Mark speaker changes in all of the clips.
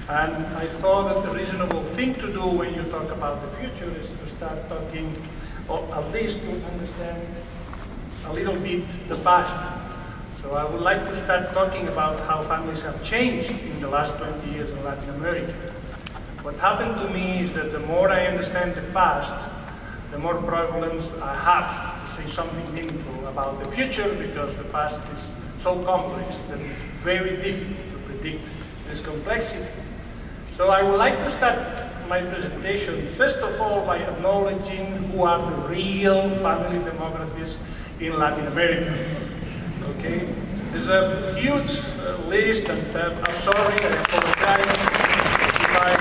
Speaker 1: And I thought that the reasonable thing to do when you talk about the future is to start talking, or at least to understand a little bit the past. So I would like to start talking about how families have changed in the last 20 years in Latin America. What happened to me is that the more I understand the past, the more problems I have to say something meaningful about the future, because the past is so complex that it's very difficult to predict this complexity. So I would like to start my presentation, first of all, by acknowledging who are the real family demographics in Latin America. Okay? There's a huge list, and I'm sorry, I apologize if I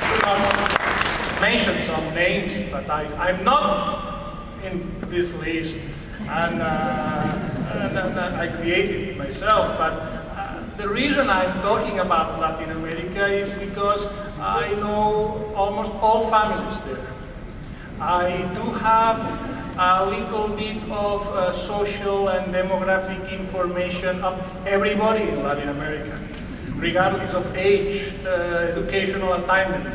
Speaker 1: do not mention some names, but I'm not in this list, and I created it myself. But the reason I'm talking about Latin America is because I know almost all families there. I do have a little bit of social and demographic information of everybody in Latin America, regardless of age, educational attainment,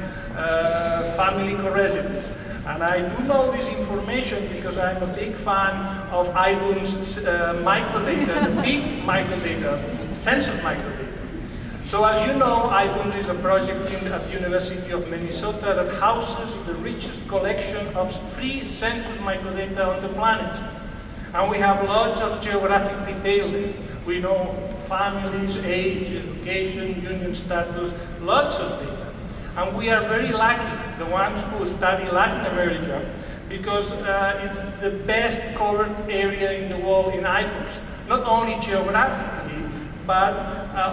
Speaker 1: family co-residence. And I do know this information because I'm a big fan of IUSSP's microdata, the big microdata, census microdata. So as you know, IUSSP is a project at the University of Minnesota that houses the richest collection of free census microdata on the planet. And we have lots of geographic detail there. We know families, age, education, union status, lots of data. And we are very lucky, the ones who study Latin America, because it's the best covered area in the world in IUSSP, not only geographically, but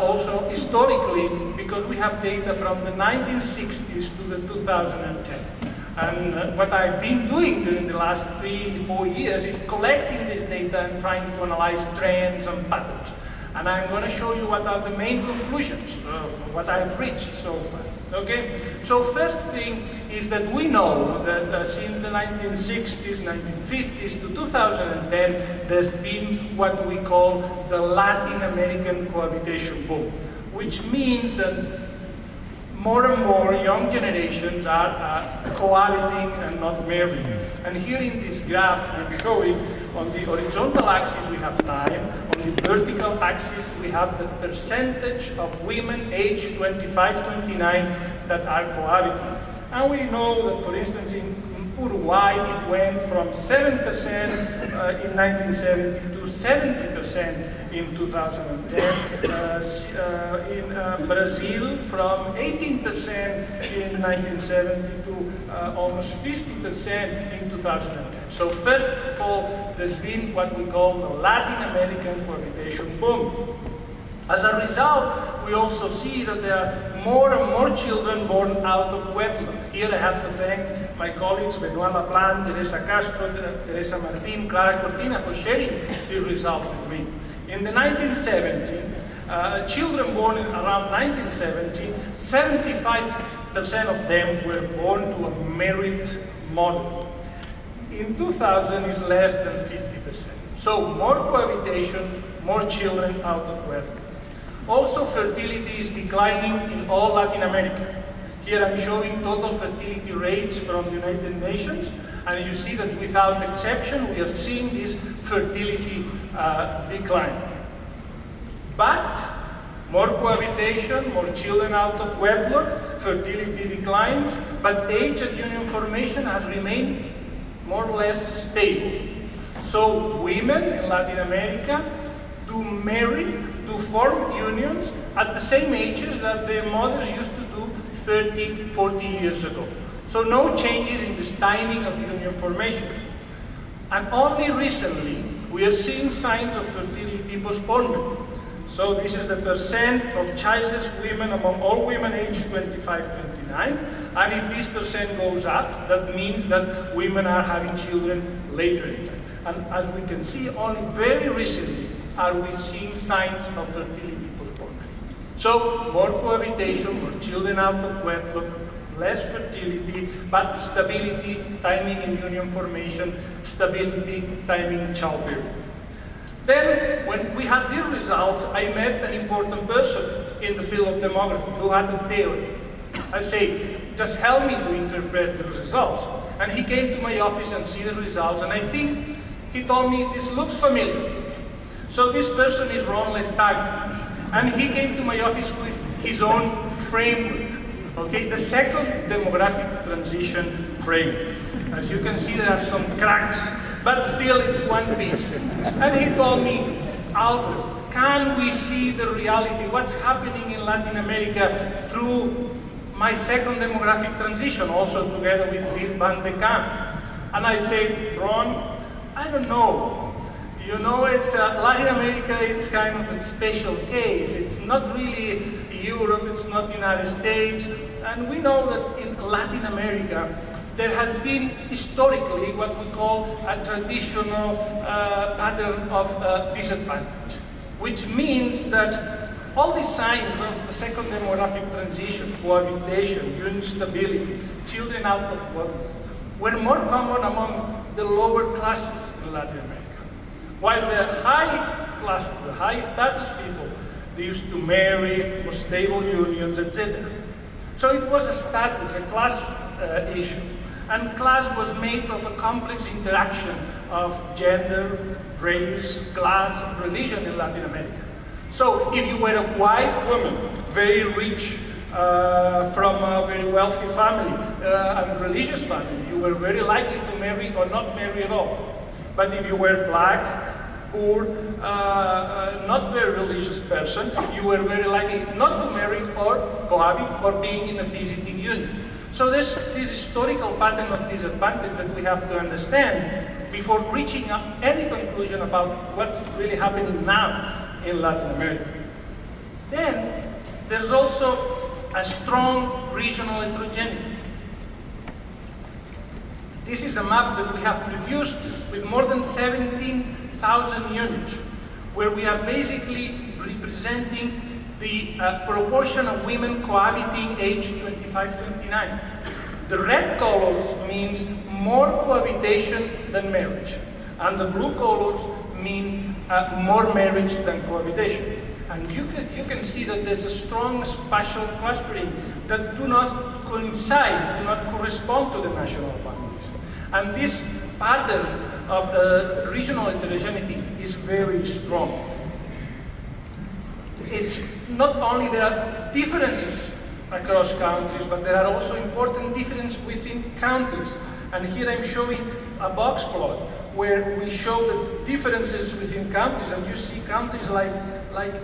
Speaker 1: also historically, because we have data from the 1960s to the 2010. And what I've been doing during the last 3-4 years is collecting this data and trying to analyze trends and patterns. And I'm going to show you what are the main conclusions of what I've reached so far. Okay? So first thing is that we know that since the 1960s, 1950s to 2010, there's been what we call the Latin American cohabitation boom, which means that more and more young generations are cohabiting and not marrying. And here in this graph I'm showing, on the horizontal axis we have time, on the vertical axis we have the percentage of women aged 25-29 that are cohabiting. And we know that, for instance, in Uruguay it went from 7% in 1970 to 70% in 2010. In Brazil, from 18% in 1970 to almost 50% in 2010. So first of all, there's been what we call the Latin American cohabitation boom. As a result, we also see that there are more and more children born out of wedlock. Here I have to thank my colleagues Benoit Laplan, Teresa Castro, Teresa Martin, Clara Cortina for sharing these results with me. In the 1970s, children born around 1970, 75% of them were born to a married mother. In 2000, it's less than 50%. So more cohabitation, more children out of wedlock. Also, fertility is declining in all Latin America. Here I'm showing total fertility rates from the United Nations, and you see that without exception, we are seeing this fertility decline. But more cohabitation, more children out of wedlock, fertility declines, but age at union formation has remained more or less stable. So women in Latin America do marry, do form unions at the same ages that their mothers used to do 30, 40 years ago. So no changes in this timing of union formation. And only recently, we are seeing signs of fertility postponement. So this is the percent of childless women among all women aged 25-29. And if this percent goes up, that means that women are having children later in life. And as we can see, only very recently are we seeing signs of fertility postponement. So more cohabitation, more children out of wedlock, less fertility, but stability, timing in union formation, stability, timing in childbearing. Then, when we had these results, I met an important person. in the field of demography who had a theory. I say, just help me to interpret the results. And he came to my office and see the results, and I think he told me, this looks familiar. So this person is Ron Esteve, and he came to my office with his own framework, okay? The second demographic transition framework. As you can see, there are some cracks, but still it's one piece. And he told me, Albert, can we see the reality, what's happening in Latin America through my second demographic transition, also together with Dirk van de Kamp? And I said, Ron, I don't know. You know, it's Latin America, it's kind of a special case. It's not really Europe, it's not the United States. And we know that in Latin America, there has been historically what we call a traditional pattern of disadvantage, which means that all the signs of the second demographic transition, cohabitation, instability, children out of wedlock, were more common among the lower classes in Latin America. While the high classes, the high status people, they used to marry, more stable unions, etc. So it was a status, a class issue. And class was made of a complex interaction of gender, race, class, and religion in Latin America. So if you were a white woman, very rich, from a very wealthy family, and religious family, you were very likely to marry or not marry at all. But if you were black, poor, not very religious person, you were very likely not to marry or cohabit or being in a visiting union. So there's this historical pattern of disadvantage that we have to understand before reaching any conclusion about what's really happening now in Latin America. Then there's also a strong regional heterogeneity. This is a map that we have produced with more than 17,000 units, where we are basically representing the proportion of women cohabiting age 25-29. The red colors means more cohabitation than marriage, and the blue colors mean more marriage than cohabitation. And you can see that there's a strong spatial clustering that do not coincide, do not correspond to the national boundaries. And this pattern of regional heterogeneity is very strong. It's not only there are differences across countries, but there are also important differences within countries. And here I'm showing a box plot where we show the differences within countries, and you see countries like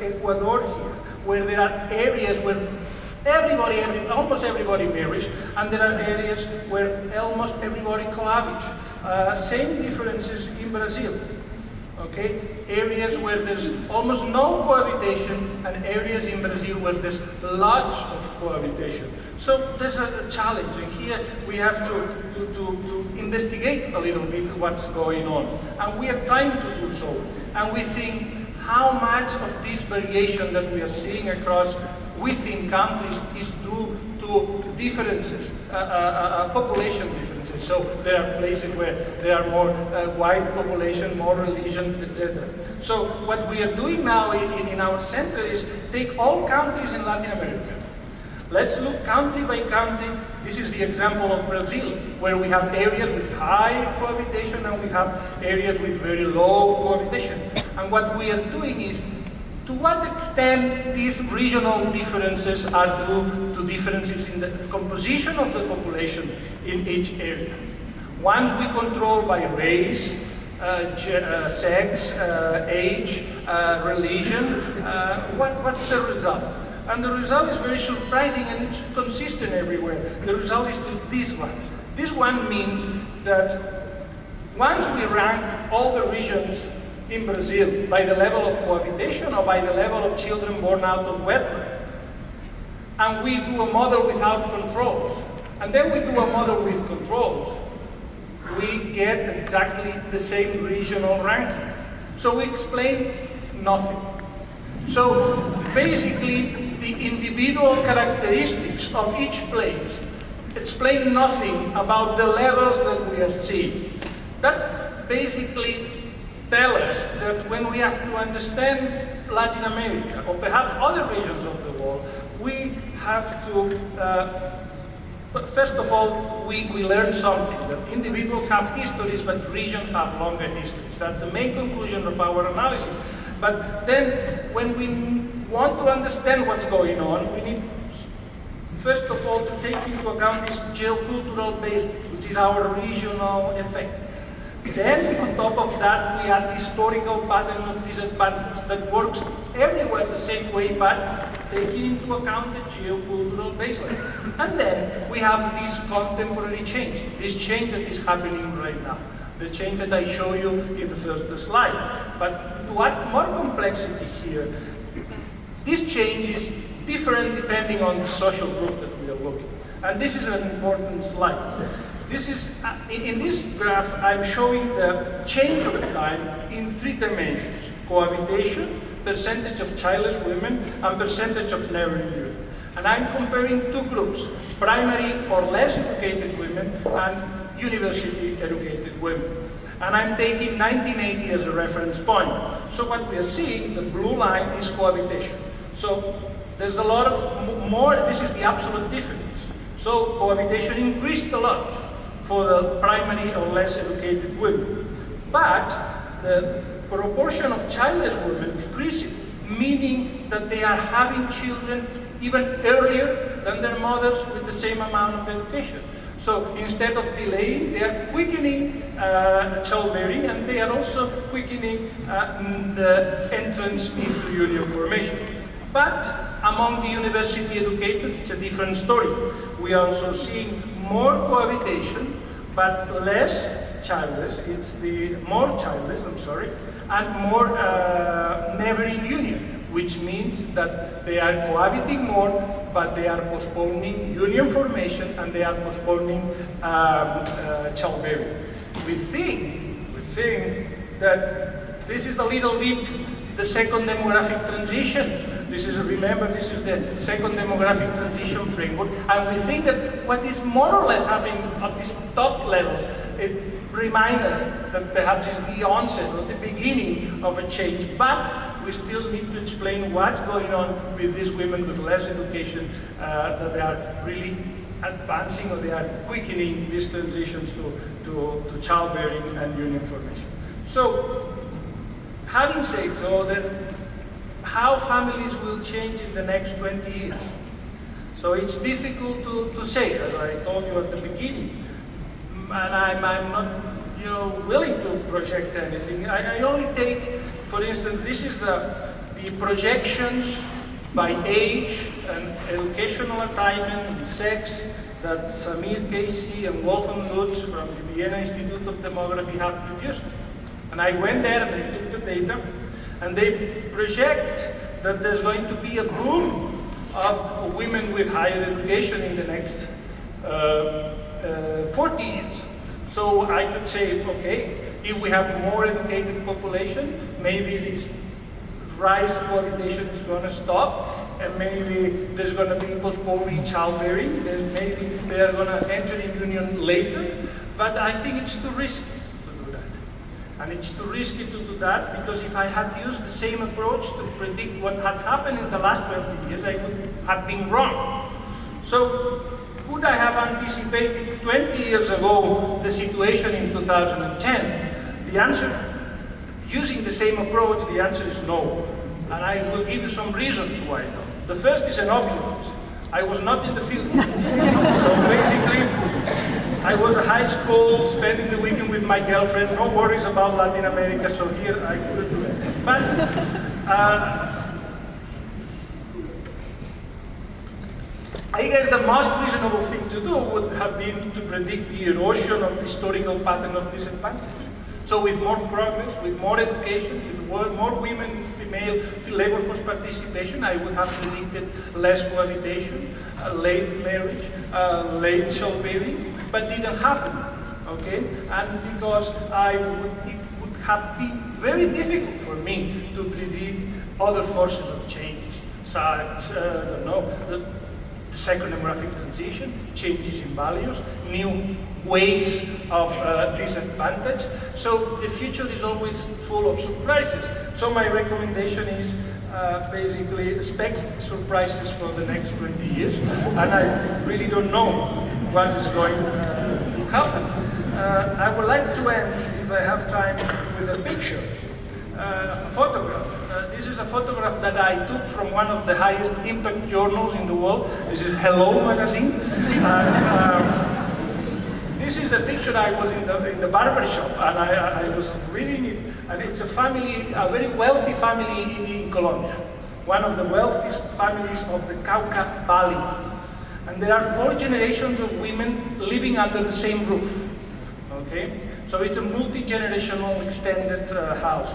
Speaker 1: Ecuador here, where there are areas where almost everybody marries, and there are areas where almost everybody cohabits. Same differences in Brazil. Okay, areas where there's almost no cohabitation, and areas in Brazil where there's lots of cohabitation. So there's a challenge, and here we have to investigate a little bit what's going on, and we are trying to do so. And we think how much of this variation that we are seeing across within countries is due to differences, population differences. So there are places where there are more white population, more religions, etc. So what we are doing now in our center is take all countries in Latin America. Let's look country by country. This is the example of Brazil, where we have areas with high cohabitation and we have areas with very low cohabitation. And what we are doing is, to what extent these regional differences are due to differences in the composition of the population in each area. Ones we control by race, sex, age, religion, what's the result? And the result is very surprising, and it's consistent everywhere. The result is this one. This one means that once we rank all the regions in Brazil by the level of cohabitation or by the level of children born out of wedlock, and we do a model without controls, and then we do a model with controls, we get exactly the same regional ranking. So we explain nothing. So basically, the individual characteristics of each place explain nothing about the levels that we are seeing. That basically tells us that when we have to understand Latin America, or perhaps other regions of the world, all, we have to, first of all, we learn something, that individuals have histories, but regions have longer histories. That's the main conclusion of our analysis. But then, when we want to understand what's going on, we need, first of all, to take into account this geocultural base, which is our regional effect. Then, on top of that, we add historical pattern of disadvantage that works everywhere the same way, but taking into account the geocultural baseline. And then, we have this contemporary change, this change that is happening right now, the change that I show you in the first slide. But to add more complexity here, this change is different depending on the social group that we are looking. And this is an important slide. This is, in this graph, I'm showing the change over time in 3 dimensions: cohabitation, percentage of childless women, and percentage of neighboring youth. And I'm comparing 2 groups, primary or less educated women and university educated women. And I'm taking 1980 as a reference point. So what we are seeing, the blue line is cohabitation. So there's a lot of more, this is the absolute difference. So cohabitation increased a lot for the primary or less educated women. But the proportion of childless women decreasing, meaning that they are having children even earlier than their mothers with the same amount of education. So instead of delaying, they are quickening childbearing, and they are also quickening the entrance into union formation. But among the university educated, it's a different story. We are also seeing more cohabitation, but less childless. It's the more childless, and more neighboring union, which means that they are cohabiting more, but they are postponing union formation, and they are postponing childbearing. We think that this is a little bit the second demographic transition. Remember, this is the second demographic transition framework, and we think that what is more or less happening at these top levels, it reminds us that perhaps it's the onset or the beginning of a change, but we still need to explain what's going on with these women with less education, that they are really advancing, or they are quickening these transitions to childbearing and union formation. So, having said so, that how families will change in the next 20 years. So it's difficult to say, as I told you at the beginning, and I'm not, willing to project anything. I only take, for instance, this is the projections by age and educational attainment and sex that Samir Casey and Wolfgang Lutz from the Vienna Institute of Demography have produced. And I went there and I took the data, and they project that there's going to be a boom of women with higher education in the next 40 years. So I could say, okay, if we have more educated population, maybe this rise of cohabitation is going to stop, and maybe there's going to be postponing childbearing, maybe they are going to enter in union later, but I think it's too risky. And it's too risky to do that, because if I had used the same approach to predict what has happened in the last 20 years, I would have been wrong. So, could I have anticipated 20 years ago the situation in 2010? The answer, using the same approach, the answer is no. And I will give you some reasons why no. The first is an obvious reason. I was not in the field. So basically, I was at high school, spending the weekend with my girlfriend, no worries about Latin America, so here I couldn't do it. But I guess the most reasonable thing to do would have been to predict the erosion of the historical pattern of disadvantage. So with more progress, with more education, with more women, female labor force participation, I would have predicted less cohabitation, late marriage, late childbearing, but didn't happen, okay? And because it would have been very difficult for me to predict other forces of change, such, the second demographic transition, changes in values, new ways of disadvantage. So the future is always full of surprises. So my recommendation is basically expect surprises for the next 20 years, and I really don't know what is going to happen. I would like to end, if I have time, with a picture, a photograph. This is a photograph that I took from one of the highest impact journals in the world. This is Hello magazine. This is the picture. I was in the barber shop, and I was reading it, and it's a family, a very wealthy family in Colombia, one of the wealthiest families of the Cauca Valley. And there are 4 generations of women living under the same roof. Okay, so it's a multi-generational extended house.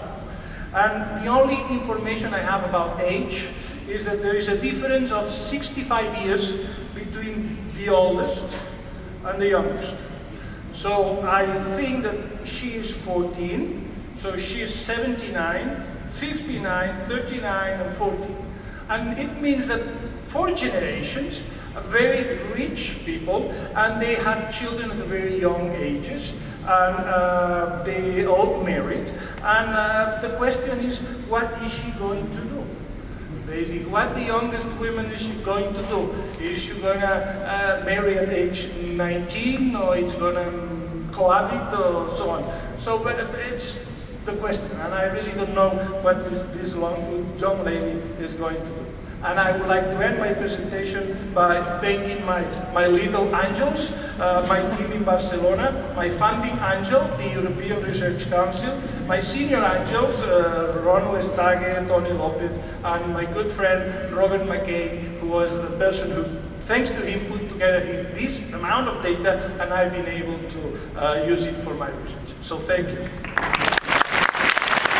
Speaker 1: And the only information I have about age is that there is a difference of 65 years between the oldest and the youngest. So I think that she is 14, so she is 79, 59, 39, and 14. And it means that 4 generations are very rich people, and they had children at very young ages, and they all married. And the question is, what is she going to do? Basically, what the youngest woman is she going to do? Is she going to marry at age 19, or it's going to cohabit, or so on? So, but it's the question, and I really don't know what this young lady is going to do. And I would like to end my presentation by thanking my little angels, my team in Barcelona, my funding angel, the European Research Council, my senior angels, Ronald Esteve, Tony Lopez, and my good friend Robert McKay, who was the person who, thanks to him, put together this amount of data, and I've been able to use it for my research. So thank you.